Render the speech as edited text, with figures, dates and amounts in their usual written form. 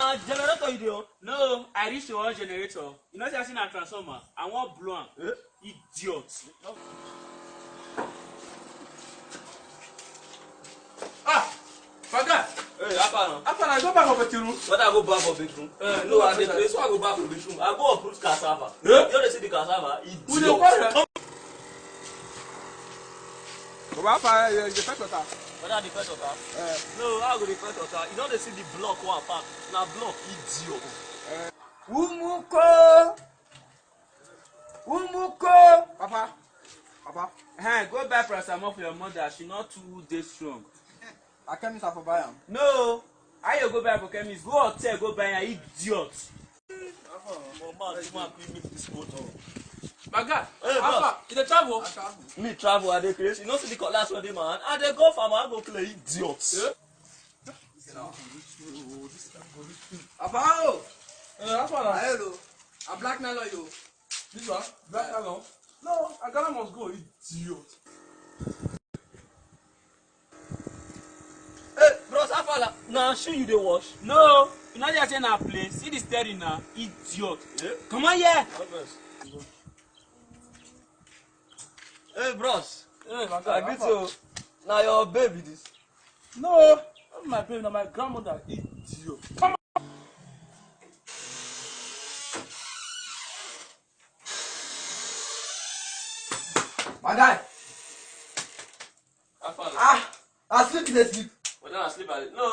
na generator you dey. No, I reach to one generator. You know say I see na transformer. I wan blow am. Idiot. Faga. Hey, Afana. Afana, go back for bedroom. What I go back for bedroom? No, I dey play, so I go back for bedroom. I go uproot cassava. Eh? You know they see the cassava? We dey quarrel. Go back for the first water. What are the first water? No, I go the first water. You know they see the block one pack. Na block idiot. Umuko. Papa. Hey, go buy paracetamol for your mother. She not too dey strong. I chemist for buy am. No, how you go buy for chemist? Go hotel, go buy am, idiot. Mama, you want to make this motor? Faga. Hey, Papa, you dey travel? Me travel, I dey crazy. You know see the cutlass for the man. I dey go farm, I go play idiot. Afano. Afano. Hello. A black nylon yo. This one? Black nylon? No, Agala must go, idiot. Hey, bros, Afala, na shoe you dey wash? No, you know just say na play. See the steering na, idiot. Yeah? Come on here. Hey, bros. Hey, my I greet you. Na your baby this. No, not my baby, na my grandmother, idiot. Come on. My guy. Afala. I sleep in the sleep. Well, then I sleep at it. No.